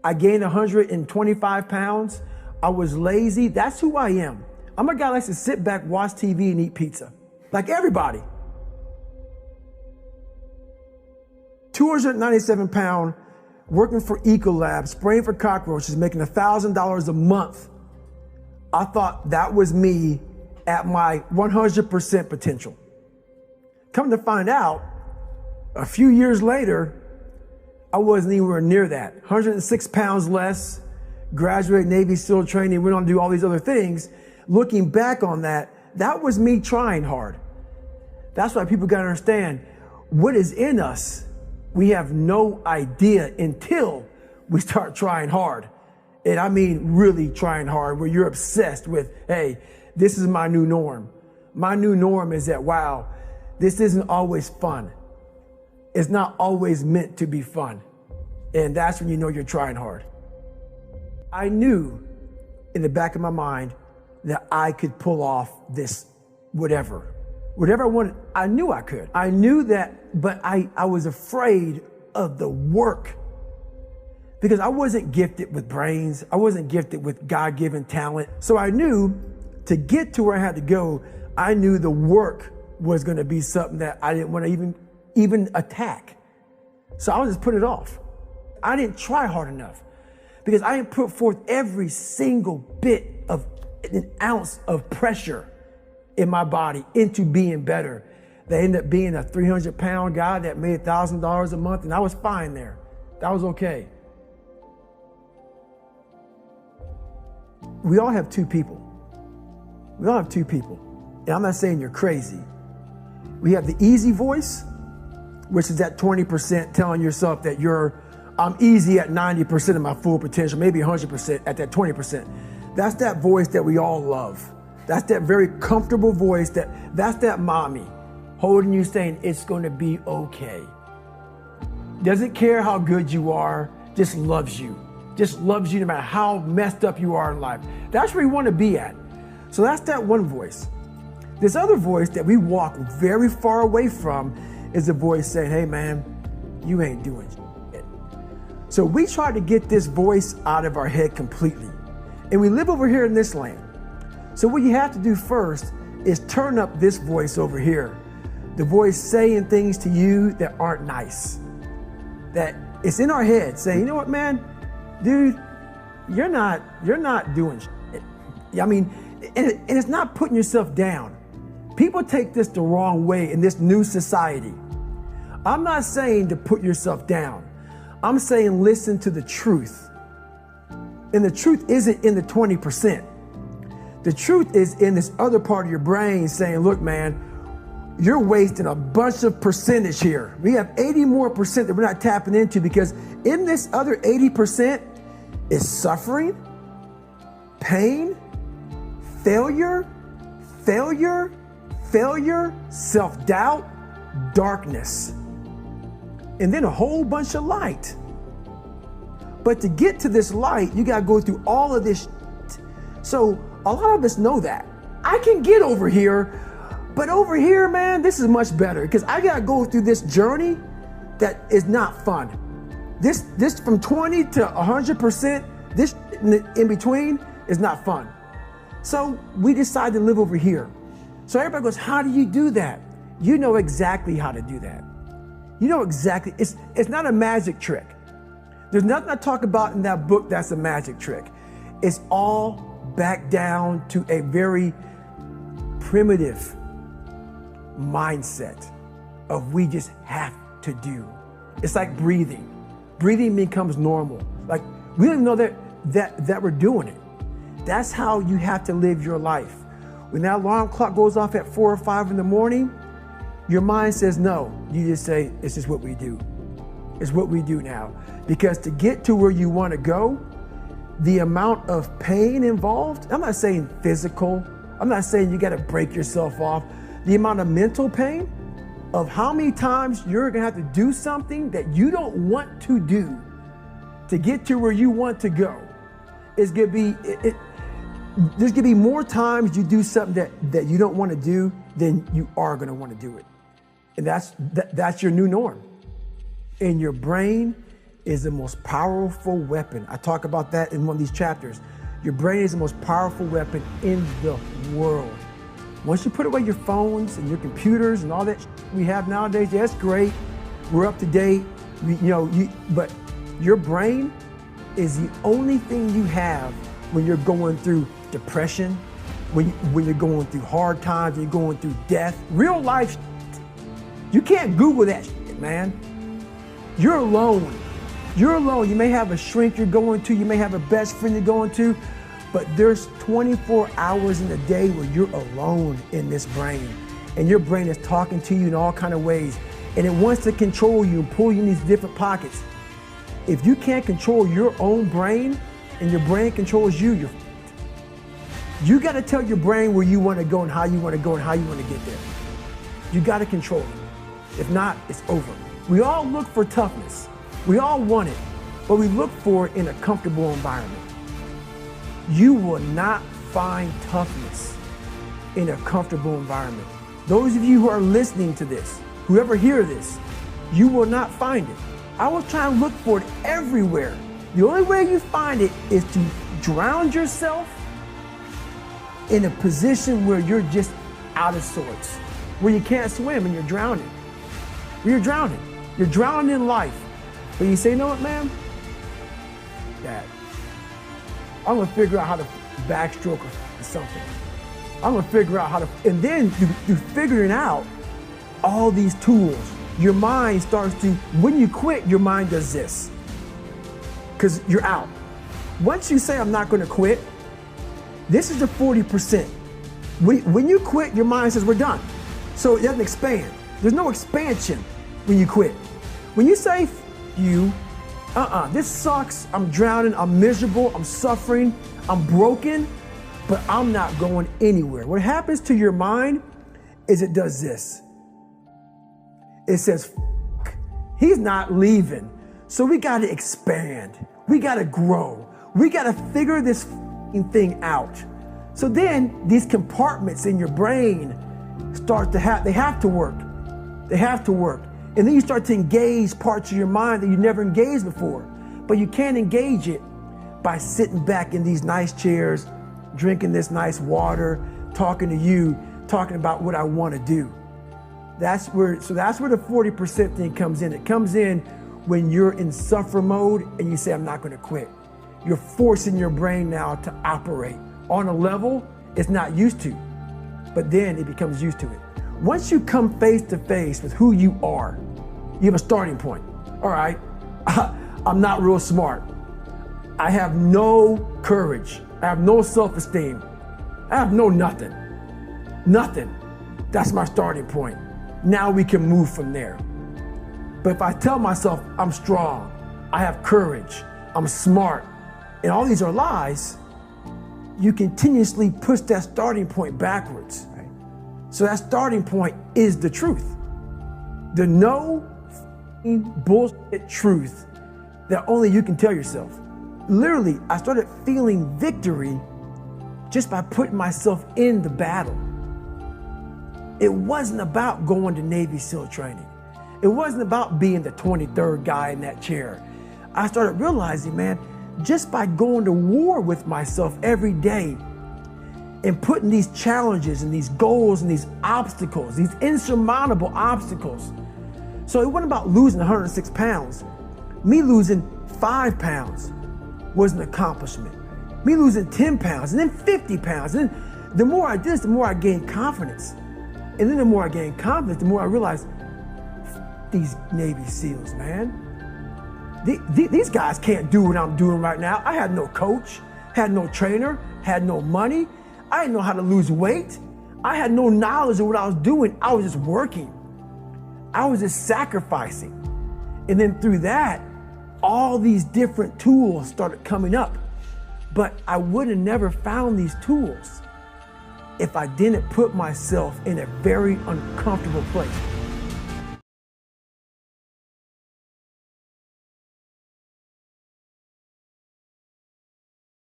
I gained 125 pounds. I was lazy. That's who I am. I'm a guy that likes to sit back, watch TV, and eat pizza. Like everybody. 297 pound, working for Icke spraying for cockroaches, making $1,000 a month. I thought that was me at my 100% potential. Come to find out, a few years later, I wasn't anywhere near that. 106 pounds less, graduated Navy SEAL training, went on to do all these other things. Looking back on that, that was me trying hard. That's why people gotta understand what is in us. We have no idea until we start trying hard. And I mean really trying hard, where you're obsessed with, hey, this is my new norm. My new norm is that, wow, this isn't always fun. It's not always meant to be fun. And that's when you know you're trying hard. I knew in the back of my mind that I could pull off this whatever I wanted. I knew I could. I knew that, but I was afraid of the work because I wasn't gifted with brains. I wasn't gifted with God-given talent. So I knew to get to where I had to go, I knew the work was going to be something that I didn't want to even attack. So I was just putting it off. I didn't try hard enough because I didn't put forth every single bit of an ounce of pressure in my body into being better. They ended up being a 300-pound guy that made $1,000 a month, and I was fine there. That was okay. We all have two people. We all have two people. And I'm not saying you're crazy. We have the easy voice, which is that 20% telling yourself that I'm easy at 90% of my full potential, maybe 100% at that 20%. That's that voice that we all love. That's that very comfortable voice that's that mommy holding you saying it's gonna be okay. Doesn't care how good you are, just loves you. Just loves you no matter how messed up you are in life. That's where you wanna be at. So that's that one voice. This other voice that we walk very far away from is the voice saying, hey man, you ain't doing shit. So we try to get this voice out of our head completely. And we live over here in this land. So what you have to do first is turn up this voice over here. The voice saying things to you that aren't nice. That it's in our head saying, you know what, man, dude, you're not doing shit. I mean, and it's not putting yourself down. People take this the wrong way in this new society. I'm not saying to put yourself down. I'm saying listen to the truth. And the truth isn't in the 20%. The truth is in this other part of your brain saying, look, man, you're wasting a bunch of percentage here. We have 80 more percent that we're not tapping into because in this other 80% is suffering, pain, failure, self-doubt, darkness, and then a whole bunch of light. But to get to this light, you gotta go through all of this. So a lot of us know that. I can get over here, but over here, man, this is much better because I gotta go through this journey that is not fun. This from 20 to 100%, this in between is not fun. So we decide to live over here. So everybody goes, how do you do that? You know exactly how to do that. You know exactly, it's not a magic trick. There's nothing I talk about in that book that's a magic trick. It's all back down to a very primitive mindset of we just have to do. It's like breathing. Breathing becomes normal. Like we don't even know that we're doing it. That's how you have to live your life. When that alarm clock goes off at 4 or 5 in the morning, your mind says no. You just say, it's just what we do. It's what we do now. Because to get to where you want to go, the amount of pain involved, I'm not saying physical, I'm not saying you got to break yourself off. The amount of mental pain of how many times you're going to have to do something that you don't want to do to get to where you want to go is going to be, there's going to be more times you do something that you don't want to do than you are going to want to do it. And that's your new norm. In your brain, is the most powerful weapon. I talk about that in one of these chapters. Your brain is the most powerful weapon in the world. Once you put away your phones and your computers and all that we have nowadays, yeah, that's great. We're up to date. But your brain is the only thing you have when you're going through depression, when you're going through hard times, when you're going through death. Real life, you can't Google that shit, man. You're alone. You're alone. You may have a shrink you're going to, you may have a best friend you're going to, but there's 24 hours in a day where you're alone in this brain. And your brain is talking to you in all kinds of ways. And it wants to control you and pull you in these different pockets. If you can't control your own brain and your brain controls you, you're f***ed. You got to tell your brain where you want to go and how you want to go and how you want to get there. You got to control it. If not, it's over. We all look for toughness. We all want it, but we look for it in a comfortable environment. You will not find toughness in a comfortable environment. Those of you who are listening to this, whoever hear this, you will not find it. I was trying to look for it everywhere. The only way you find it is to drown yourself in a position where you're just out of sorts, where you can't swim and you're drowning. You're drowning. You're drowning in life. But you say, you know what, man? Dad, I'm gonna figure out how to backstroke or something. I'm gonna figure out how to, and then you figuring out all these tools. Your mind starts to, when you quit, your mind does this. Because you're out. Once you say, I'm not gonna quit, this is the 40%. When you quit, your mind says, we're done. So it doesn't expand. There's no expansion when you quit. When you say, this sucks, I'm drowning, I'm miserable, I'm suffering, I'm broken, but I'm not going anywhere. What happens to your mind is it does this. It says, he's not leaving. So we got to expand. We got to grow. We got to figure this thing out. So then these compartments in your brain start to they have to work. They have to work. And then you start to engage parts of your mind that you never engaged before. But you can't engage it by sitting back in these nice chairs, drinking this nice water, talking to you, talking about what I want to do. That's where the 40% thing comes in. It comes in when you're in suffer mode and you say, I'm not going to quit. You're forcing your brain now to operate on a level it's not used to, but then it becomes used to it. Once you come face to face with who you are, you have a starting point. All right, I'm not real smart. I have no courage. I have no self-esteem. I have no nothing. Nothing. That's my starting point. Now we can move from there. But if I tell myself I'm strong, I have courage, I'm smart, and all these are lies, you continuously push that starting point backwards. Right? So that starting point is the truth. The no bullshit truth that only you can tell yourself. Literally, I started feeling victory just by putting myself in the battle. It wasn't about going to Navy SEAL training. It wasn't about being the 23rd guy in that chair. I started realizing, man, just by going to war with myself every day and putting these challenges and these goals and these obstacles, these insurmountable obstacles. So it wasn't about losing 106 pounds. Me losing 5 pounds was an accomplishment. Me losing 10 pounds and then 50 pounds. And then the more I did this, the more I gained confidence. And then the more I gained confidence, the more I realized, these Navy SEALs, man. These guys can't do what I'm doing right now. I had no coach, had no trainer, had no money. I didn't know how to lose weight. I had no knowledge of what I was doing. I was just working. I was just sacrificing. And then through that, all these different tools started coming up. But I would have never found these tools if I didn't put myself in a very uncomfortable place.